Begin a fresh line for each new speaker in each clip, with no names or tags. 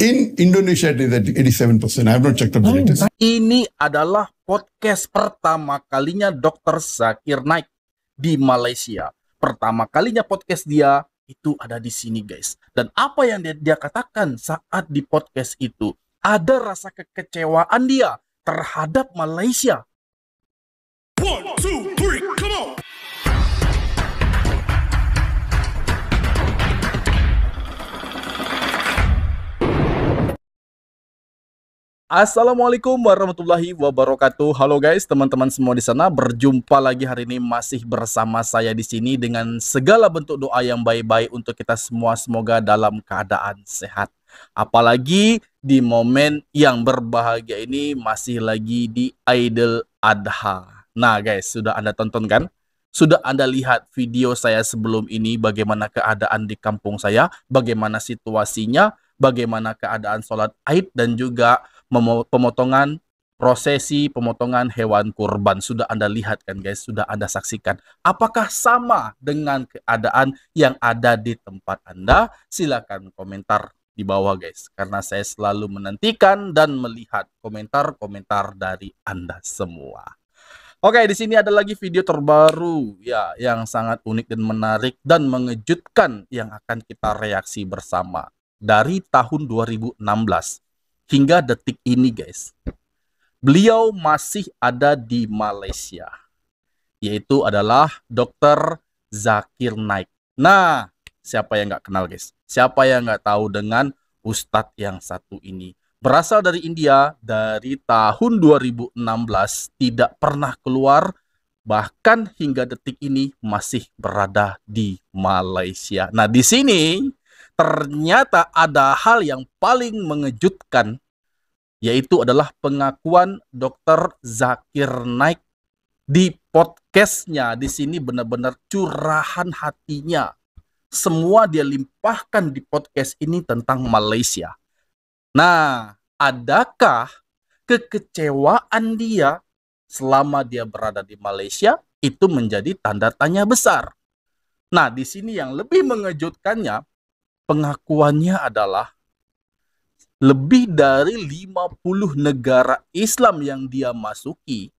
In Indonesia, it is at 87%. I have not checked up the latest.
Ini adalah podcast pertama kalinya Dr. Zakir Naik di Malaysia. Pertama kalinya podcast dia itu ada di sini, guys. Dan apa yang dia katakan saat di podcast itu, ada rasa kekecewaan dia terhadap Malaysia.
1, 2, 3, come on!
Assalamualaikum warahmatullahi wabarakatuh. Halo guys, teman-teman semua di sana. Berjumpa lagi hari ini masih bersama saya di sini dengan segala bentuk doa yang baik-baik untuk kita semua, semoga dalam keadaan sehat. Apalagi di momen yang berbahagia ini, masih lagi di Idul Adha. Nah guys, sudah Anda tonton kan? Sudah Anda lihat video saya sebelum ini, bagaimana keadaan di kampung saya, bagaimana situasinya, bagaimana keadaan sholat Aid, dan juga pemotongan prosesi pemotongan hewan kurban. Sudah Anda lihat kan guys, sudah Anda saksikan. Apakah sama dengan keadaan yang ada di tempat Anda? Silakan komentar di bawah guys, karena saya selalu menantikan dan melihat komentar-komentar dari Anda semua. Oke, di sini ada lagi video terbaru ya, yang sangat unik dan menarik dan mengejutkan yang akan kita reaksi bersama dari tahun 2016 hingga detik ini guys. Beliau masih ada di Malaysia, yaitu adalah Dr. Zakir Naik. Nah, siapa yang nggak kenal guys? Siapa yang nggak tahu dengan Ustadz yang satu ini? Berasal dari India, dari tahun 2016, tidak pernah keluar, bahkan hingga detik ini masih berada di Malaysia. Nah, di sini ternyata ada hal yang paling mengejutkan, yaitu adalah pengakuan Dr. Zakir Naik di podcastnya. Di sini benar-benar curahan hatinya. Semua dia limpahkan di podcast ini tentang Malaysia. Nah, adakah kekecewaan dia selama dia berada di Malaysia itu menjadi tanda tanya besar? Nah, di sini yang lebih mengejutkannya, pengakuannya adalah lebih dari 50 negara Islam yang dia masuki.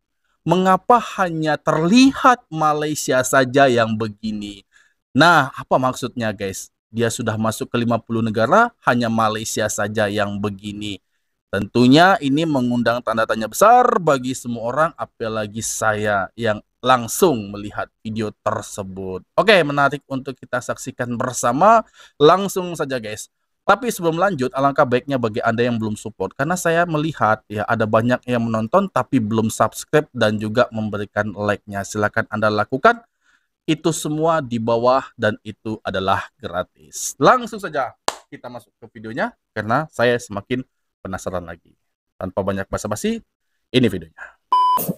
Mengapa hanya terlihat Malaysia saja yang begini? Nah, apa maksudnya guys? Dia sudah masuk ke 50 negara, hanya Malaysia saja yang begini. Tentunya ini mengundang tanda tanya besar bagi semua orang, apalagi saya yang langsung melihat video tersebut. Oke, menarik untuk kita saksikan bersama. Langsung saja guys. Tapi sebelum lanjut, alangkah baiknya bagi Anda yang belum support, karena saya melihat ya ada banyak yang menonton tapi belum subscribe dan juga memberikan like-nya. Silakan Anda lakukan. Itu semua di bawah dan itu adalah gratis. Langsung saja kita masuk ke videonya karena saya semakin penasaran lagi. Tanpa banyak basa-basi, ini videonya.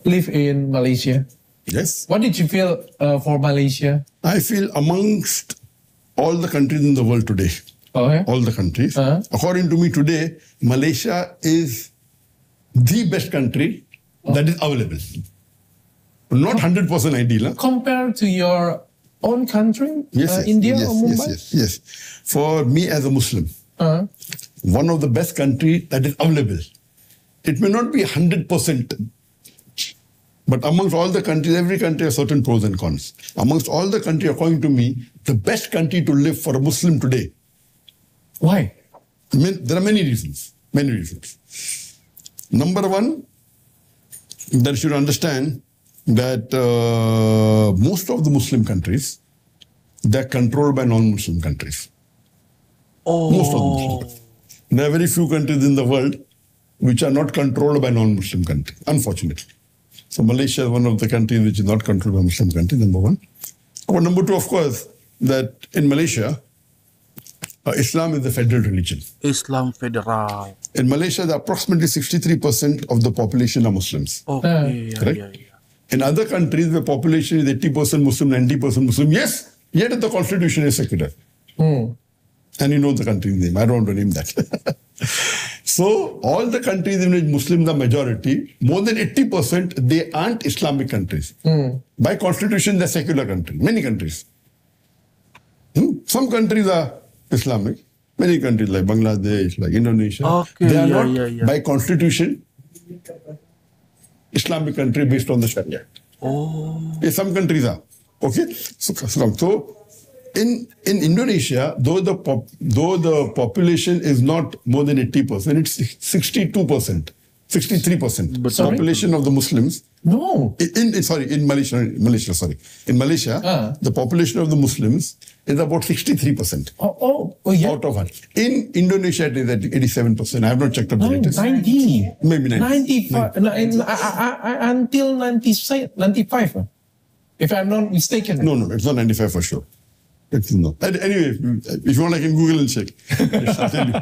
Live in Malaysia.
Yes.
What did you feel for Malaysia?
I feel amongst all the countries in the world today, all the countries, according to me today, Malaysia is the best country that is available. Not 100% ideal. Huh?
Compared to your own country, India or Mumbai?
Yes. For me as a Muslim, one of the best country that is available. It may not be 100%, but amongst all the countries, every country has certain pros and cons. Amongst all the countries, according to me, the best country to live for a Muslim today.
Why?
I mean, there are many reasons. Many reasons. Number one, that you should understand that most of the Muslim countries, they're controlled by non-Muslim countries. Most of the Muslim countries. There are very few countries in the world which are not controlled by non-Muslim countries, unfortunately. So Malaysia is one of the countries which is not controlled by Muslim countries, number one. But number two, of course, that in Malaysia, Islam is the federal religion.
Islam federal.
In Malaysia, approximately 63% of the population are Muslims.
Okay,
correct? In other countries, the population is 80% Muslim, 90% Muslim. Yes, yet the constitution is secular. And you know the country's name. I don't want to name that. So, all the countries in which Muslims are majority, more than 80%, they aren't Islamic countries. By constitution, they're secular countries. Many countries. Some countries are Islamic. Many countries like Bangladesh, like Indonesia,
Okay,
they are
yeah,
not
yeah, yeah.
by constitution Islamic country based on the Sharia.
Oh.
Yeah, some countries are. Okay. So in Indonesia, though the population is not more than 80%, it's 62%, 63%.
But
population of the Muslims.
No.
In Malaysia. In Malaysia, the population of the Muslims is about 63%.
Oh, yeah.
Out of 100. In Indonesia, it is at 87%. I have not checked up the latest.
90.
Maybe 90.
95. Until 95. If I'm not mistaken.
No, it's not 95 for sure. It's not. Anyway, if you want, I can Google and check. I'll tell you.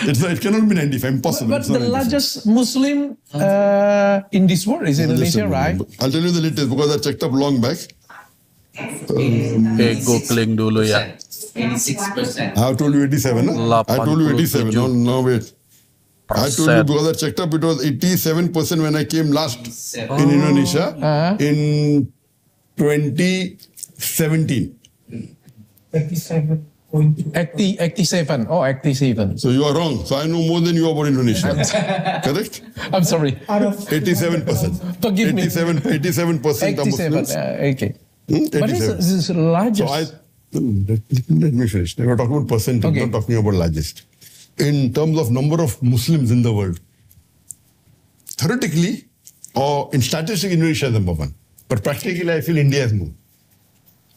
It cannot be 95. Impossible.
But the largest Muslim in this world is Indonesia, right?
I'll tell you the latest because I checked up long back.
Go kling dulu ya.
86%.
I told you 87. Huh? I told you 87.
87.
No, wait. I told you because I checked up, it was 87% when I came last in Indonesia in 2017.
87. Oh, 87.
So you are wrong. So I know more than you about Indonesia. Correct?
I'm sorry.
87%.
Forgive me.
87% of
87.
Muslims.
Okay.
87.
But it's the largest.
So let me finish. We are talking about percentage,
Okay.
not talking about largest. In terms of number of Muslims in the world, theoretically or in statistics, Indonesia is number one. But practically, I feel India is more.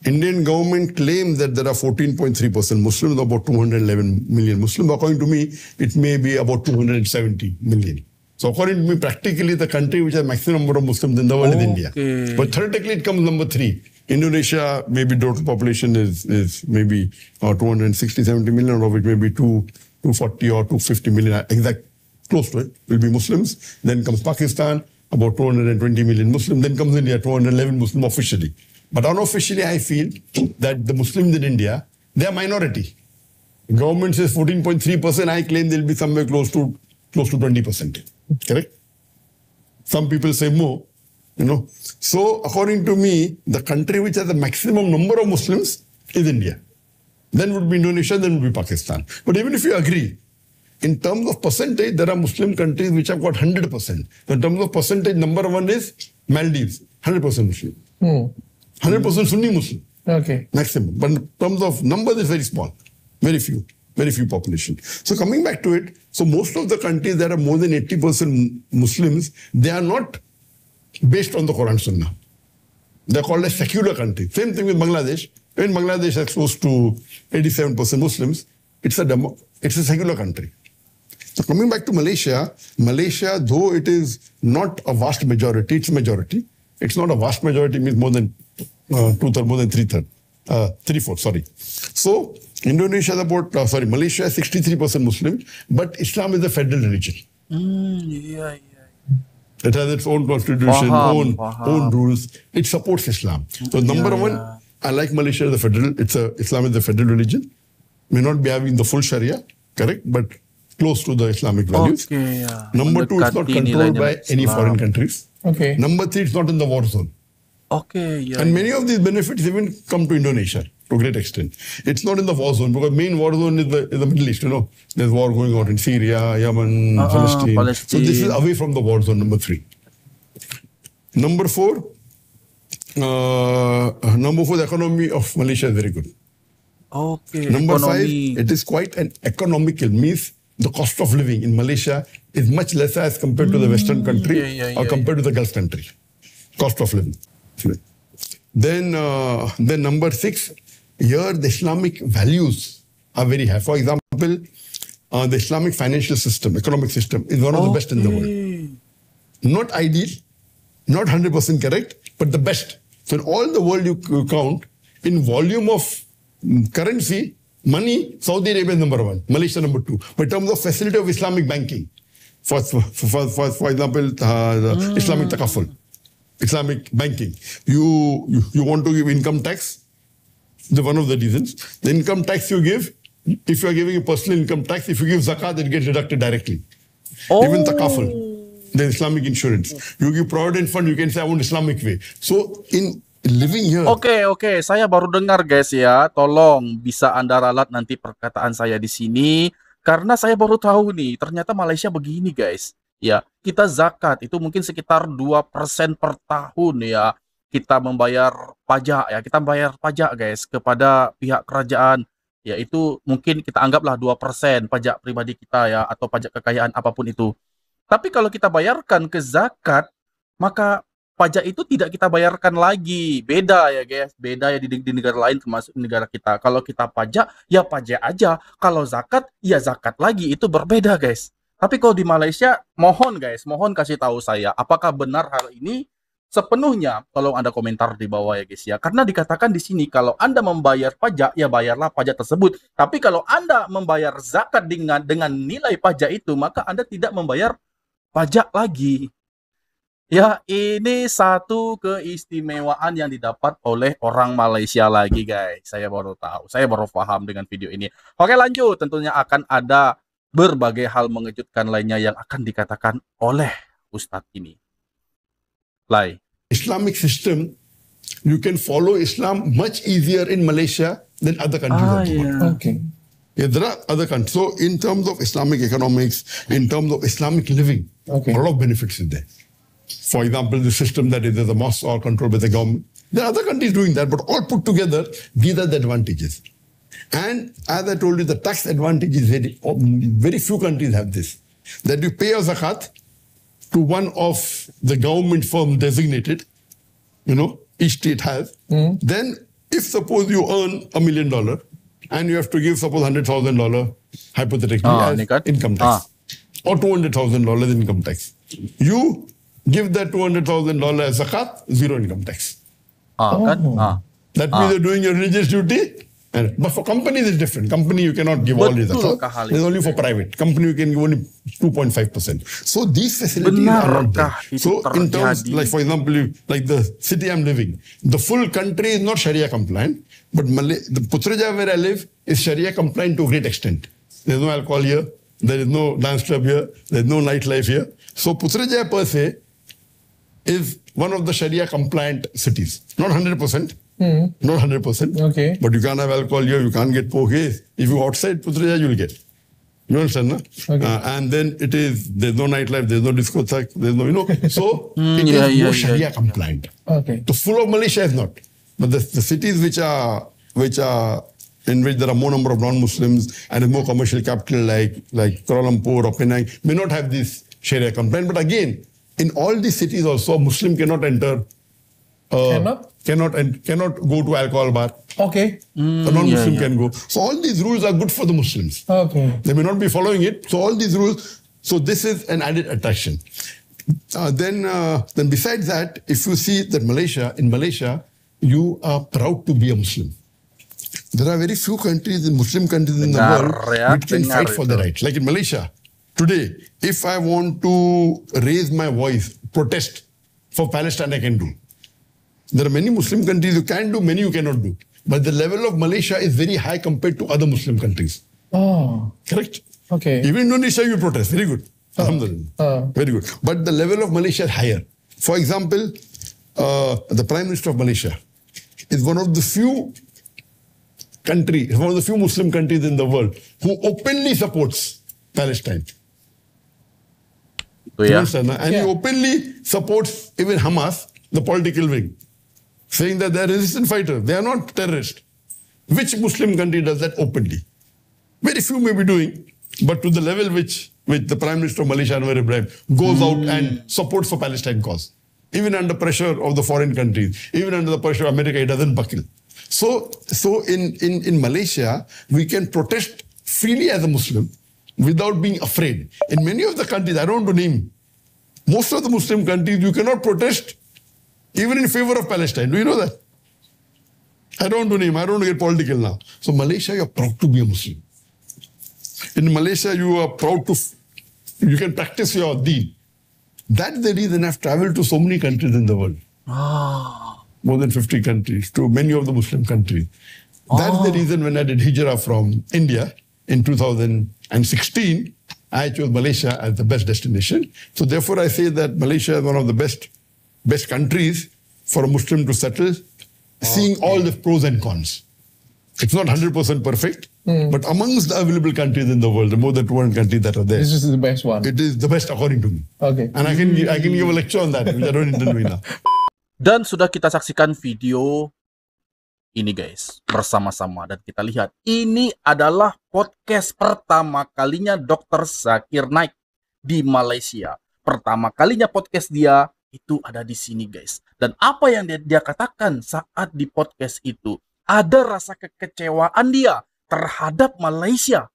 Indian government claims that there are 14.3% Muslims, about 211 million Muslims. According to me, it may be about 270 million. So according to me, practically the country which has maximum number of Muslims in the world is India. But theoretically, it comes number 3. Indonesia, maybe total population is maybe 260, 70 million, of it maybe 240 or 250 million, exact close to it, will be Muslims. Then comes Pakistan, about 220 million Muslims. Then comes India, 211 Muslims officially. But unofficially, I feel that the Muslims in India, they are minority. Government says 14.3%. I claim they'll be somewhere close to 20%. Correct? Some people say more. So according to me, the country which has the maximum number of Muslims is India. Then would be Indonesia, then would be Pakistan. But even if you agree, in terms of percentage, there are Muslim countries which have got 100%. So in terms of percentage, number one is Maldives, 100% Muslim. 100% Sunni Muslim.
Okay.
Maximum. But in terms of numbers, it's very small. Very few population. So coming back to it, so most of the countries that are more than 80% Muslims, they are not based on the Quran Sunnah. They're called a secular country. Same thing with Bangladesh. When Bangladesh is close to 87% Muslims, it's a secular country. So coming back to Malaysia, though it is not a vast majority, it's a majority. It's not a vast majority, means more than two-thirds, more than three-fourths, sorry. So Malaysia is 63% Muslim, but Islam is a federal religion. It has its own constitution, own rules. It supports Islam. So number one, I like Malaysia as a federal. Islam is a federal religion. May not be having the full Sharia, correct, but close to the Islamic values. Number two, it's not controlled by any foreign countries.
Okay.
Number three, it's not in the war zone. And many of these benefits even come to Indonesia to a great extent. It's not in the war zone because main war zone is the Middle East. There's war going on in Syria, Yemen, Palestine. So this is away from the war zone. Number three. Number four, the economy of Malaysia is very good. Number five, it is quite an economical, means the cost of living in Malaysia is much lesser as compared to the Western country or compared to the Gulf country. Cost of living. Then number six, here the Islamic values are very high. For example, the Islamic financial system, economic system is one of the best in the world. Not ideal, not 100% correct, but the best. So in all the world you count, in volume of currency, money, Saudi Arabia is number one, Malaysia number two. But in terms of facility of Islamic banking, for example, the Islamic takaful, Islamic banking, you want to give income tax, one of the reasons. The income tax you give, if you are giving a personal income tax, if you give zakat, it gets deducted directly. Even takaful, the Islamic insurance. You give provident fund, you can say, I want Islamic way. So in living here.
Oke, saya baru dengar guys ya. Tolong bisa Anda ralat nanti perkataan saya di sini karena saya baru tahu nih, ternyata Malaysia begini guys. Ya, kita zakat itu mungkin sekitar 2% per tahun ya. Kita membayar pajak ya, kita bayar pajak guys kepada pihak kerajaan. Ya, itu mungkin kita anggaplah 2% pajak pribadi kita ya atau pajak kekayaan apapun itu. Tapi kalau kita bayarkan ke zakat, maka pajak itu tidak kita bayarkan lagi. Beda ya guys, beda ya di negara lain termasuk negara kita. Kalau kita pajak, ya pajak aja. Kalau zakat, ya zakat lagi. Itu berbeda guys. Tapi kalau di Malaysia, mohon guys, mohon kasih tahu saya, apakah benar hal ini? Sepenuhnya, tolong Anda komentar di bawah ya guys ya. Karena dikatakan di sini, kalau Anda membayar pajak, ya bayarlah pajak tersebut. Tapi kalau Anda membayar zakat dengan nilai pajak itu, maka Anda tidak membayar pajak lagi. Ya, ini satu keistimewaan yang didapat oleh orang Malaysia lagi, guys. Saya baru tahu, saya baru paham dengan video ini. Oke, lanjut. Tentunya akan ada berbagai hal mengejutkan lainnya yang akan dikatakan oleh Ustadz ini. Lai.
Islamic system, you can follow Islam much easier in Malaysia than other countries of the world.
Okay.
Yeah, there are other countries. So, in terms of Islamic economics, in terms of Islamic living,
Okay.
a lot of benefits in there. For example, the system that is the mosques are controlled by the government. There are other countries doing that, but all put together, these are the advantages. And as I told you, the tax advantage is very few countries have this. That you pay a zakat to one of the government firms designated, each state has. Then, if suppose you earn $1 million and you have to give suppose $100,000 hypothetically as income tax, or $200,000 income tax, you give that $200,000 as zakat, zero income tax. That means you're doing your religious duty. But for companies, it's different. Company, you cannot give all this zakat. It's only for private. Company, you can give only 2.5%. So these facilities are not there. So in terms, like for example, like the city I'm living, the full country is not Sharia compliant, but the Putrajaya where I live is Sharia compliant to a great extent. There's no alcohol here. There is no dance club here. There's no nightlife here. So Putrajaya per se is one of the Sharia compliant cities. Not 100%. Not 100%.
Okay.
But you can't have alcohol here. You can't get poke. If you outside Putrajaya, you'll get. You understand, no?
Okay.
And then there's no nightlife, there's no discotheque, there's no, so it is more Sharia compliant.
Okay.
The full of Malaysia is not. But the cities which are in which there are more number of non-Muslims and a more commercial capital like Kuala Lumpur or Penang may not have this Sharia compliant. But again, in all these cities also, a Muslim cannot enter. Cannot go to alcohol bar.
Okay.
A non-Muslim can go. So all these rules are good for the Muslims.
Okay.
They may not be following it. So all these rules. So this is an added attraction. Then besides that, if you see that in Malaysia, you are proud to be a Muslim. There are very few countries, Muslim countries in the world, which can fight for the rights. Like in Malaysia, today, if I want to raise my voice, protest for Palestine, I can do. There are many Muslim countries you can do, many you cannot do. But the level of Malaysia is very high compared to other Muslim countries.
Oh.
Correct?
Okay.
Even Indonesia, you protest. Very good. Alhamdulillah. Very good. But the level of Malaysia is higher. For example, the Prime Minister of Malaysia is one of the few Muslim countries in the world who openly supports Palestine. You understand? And he openly supports even Hamas, the political wing, saying that they are resistance fighters. They are not terrorists. Which Muslim country does that openly? Very few may be doing, but to the level which the Prime Minister of Malaysia, Anwar Ibrahim, goes out and supports for Palestine cause. Even under pressure of the foreign countries, even under the pressure of America, he doesn't buckle. So in Malaysia, we can protest freely as a Muslim without being afraid. In many of the countries, I don't want to name, most of the Muslim countries, you cannot protest even in favor of Palestine. Do you know that? I don't want to name, I don't want to get political now. So Malaysia, you're proud to be a Muslim. In Malaysia, you are proud you can practice your deen. That's the reason I've traveled to so many countries in the world. More than 50 countries, to many of the Muslim countries. That's the reason when I did hijrah from India in 2016, I chose Malaysia as the best destination. So therefore I say that Malaysia is one of the best countries for a Muslim to settle seeing all the pros and cons. It's not 100% perfect, but amongst the available countries in the world, the more than 200 countries that are there,
This is the best one.
it is the best according to me.
Okay.
And I can give a lecture on that, which I don't intend doing now.
Dan sudah kita saksikan video ini guys, bersama-sama. Dan kita lihat, ini adalah podcast pertama kalinya Dr. Zakir Naik di Malaysia. Pertama kalinya podcast dia itu ada di sini guys. Dan apa yang dia katakan saat di podcast itu, ada rasa kekecewaan dia terhadap Malaysia.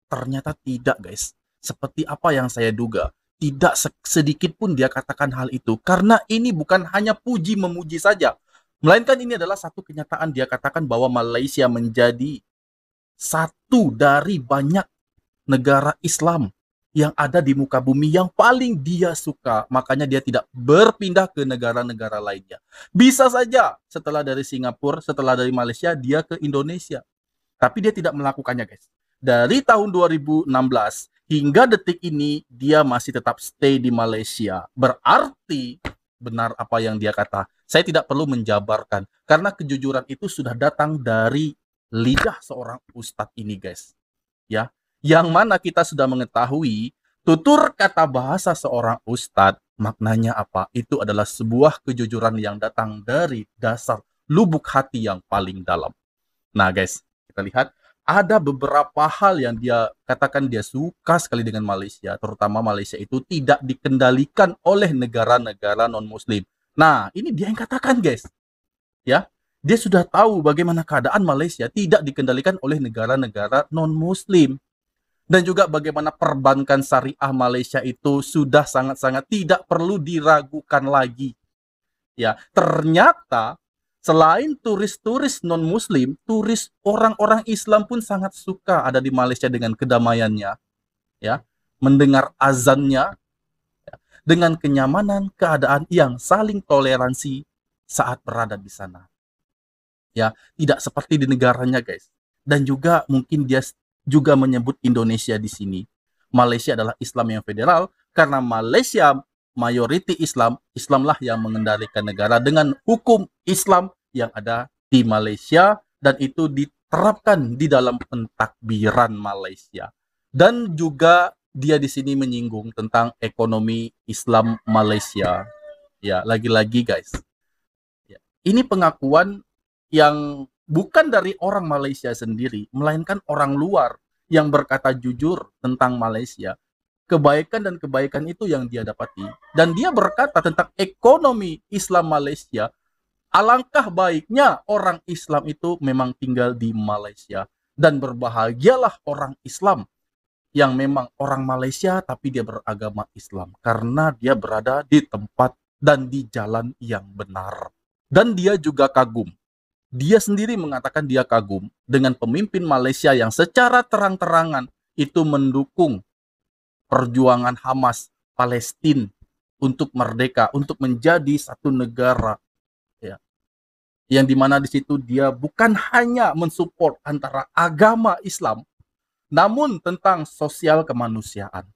Ternyata tidak guys. Seperti apa yang saya duga. Tidak sedikit pun dia katakan hal itu. Karena ini bukan hanya puji-memuji saja. Melainkan ini adalah satu kenyataan. Dia katakan bahwa Malaysia menjadi satu dari banyak negara Islam yang ada di muka bumi yang paling dia suka. Makanya dia tidak berpindah ke negara-negara lainnya. Bisa saja setelah dari Singapura, setelah dari Malaysia, dia ke Indonesia. Tapi dia tidak melakukannya guys. Dari tahun 2016 hingga detik ini, dia masih tetap stay di Malaysia. Berarti, benar apa yang dia kata. Saya tidak perlu menjabarkan. Karena kejujuran itu sudah datang dari lidah seorang ustadz ini guys. Ya. Yang mana kita sudah mengetahui tutur kata bahasa seorang ustadz maknanya apa? Itu adalah sebuah kejujuran yang datang dari dasar lubuk hati yang paling dalam. Nah guys, kita lihat ada beberapa hal yang dia katakan dia suka sekali dengan Malaysia. Terutama Malaysia itu tidak dikendalikan oleh negara-negara non-muslim. Nah ini dia yang katakan guys. Ya, dia sudah tahu bagaimana keadaan Malaysia tidak dikendalikan oleh negara-negara non-muslim. Dan juga bagaimana perbankan syariah Malaysia itu sudah sangat-sangat tidak perlu diragukan lagi. Ya, ternyata selain turis-turis non-muslim, turis orang-orang Islam pun sangat suka ada di Malaysia dengan kedamaiannya, ya, mendengar azannya, ya, dengan kenyamanan keadaan yang saling toleransi saat berada di sana. Ya, tidak seperti di negaranya, guys. Dan juga mungkin dia juga menyebut Indonesia di sini. Malaysia adalah Islam yang federal karena Malaysia mayoriti Islam, Islamlah yang mengendalikan negara dengan hukum Islam yang ada di Malaysia dan itu diterapkan di dalam pentakbiran Malaysia. Dan juga dia di sini menyinggung tentang ekonomi Islam Malaysia. Ya, lagi-lagi guys. Ya, ini pengakuan yang bukan dari orang Malaysia sendiri, melainkan orang luar yang berkata jujur tentang Malaysia. Kebaikan dan kebaikan itu yang dia dapati. Dan dia berkata tentang ekonomi Islam Malaysia. Alangkah baiknya orang Islam itu memang tinggal di Malaysia. Dan berbahagialah orang Islam yang memang orang Malaysia tapi dia beragama Islam. Karena dia berada di tempat dan di jalan yang benar. Dan dia juga kagum. Dia sendiri mengatakan dia kagum dengan pemimpin Malaysia yang secara terang-terangan itu mendukung perjuangan Hamas Palestina untuk merdeka, untuk menjadi satu negara. Ya. Yang dimana di situ dia bukan hanya mensupport antara agama Islam, namun tentang sosial kemanusiaan.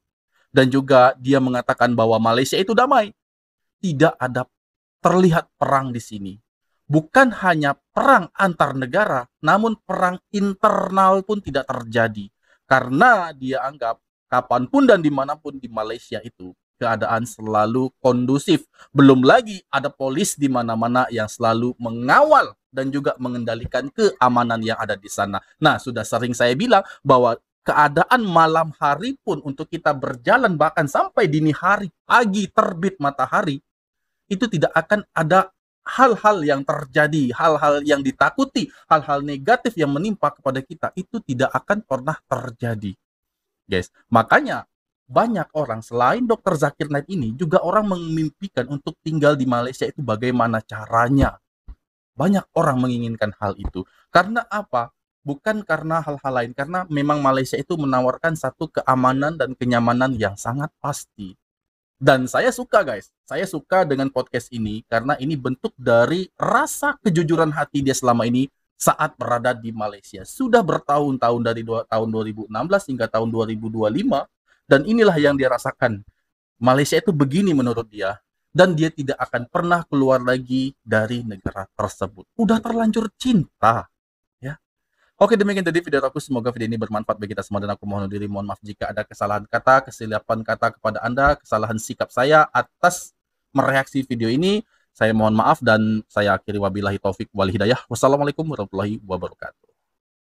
Dan juga dia mengatakan bahwa Malaysia itu damai. Tidak ada terlihat perang di sini. Bukan hanya perang antar negara, namun perang internal pun tidak terjadi. Karena dia anggap kapanpun dan dimanapun di Malaysia itu, keadaan selalu kondusif. Belum lagi ada polis di mana-mana yang selalu mengawal dan juga mengendalikan keamanan yang ada di sana. Nah, sudah sering saya bilang bahwa keadaan malam hari pun untuk kita berjalan bahkan sampai dini hari, pagi terbit matahari, itu tidak akan ada hal-hal yang terjadi, hal-hal yang ditakuti, hal-hal negatif yang menimpa kepada kita, itu tidak akan pernah terjadi. Guys, makanya banyak orang selain Dr. Zakir Naik ini, juga orang memimpikan untuk tinggal di Malaysia itu bagaimana caranya. Banyak orang menginginkan hal itu. Karena apa? Bukan karena hal-hal lain, karena memang Malaysia itu menawarkan satu keamanan dan kenyamanan yang sangat pasti. Dan saya suka guys, saya suka dengan podcast ini karena ini bentuk dari rasa kejujuran hati dia selama ini saat berada di Malaysia. Sudah bertahun-tahun dari tahun 2016 hingga tahun 2025 dan inilah yang dia rasakan. Malaysia itu begini menurut dia dan dia tidak akan pernah keluar lagi dari negara tersebut. Udah terlanjur cinta. Ya. Oke, demikian tadi video aku. Semoga video ini bermanfaat bagi kita semua, dan aku mohon diri mohon maaf jika ada kesalahan kata, kesilapan kata kepada Anda, kesalahan sikap saya atas mereaksi video ini. Saya mohon maaf dan saya akhiri, wabillahi taufik wal hidayah. Wassalamualaikum warahmatullahi wabarakatuh.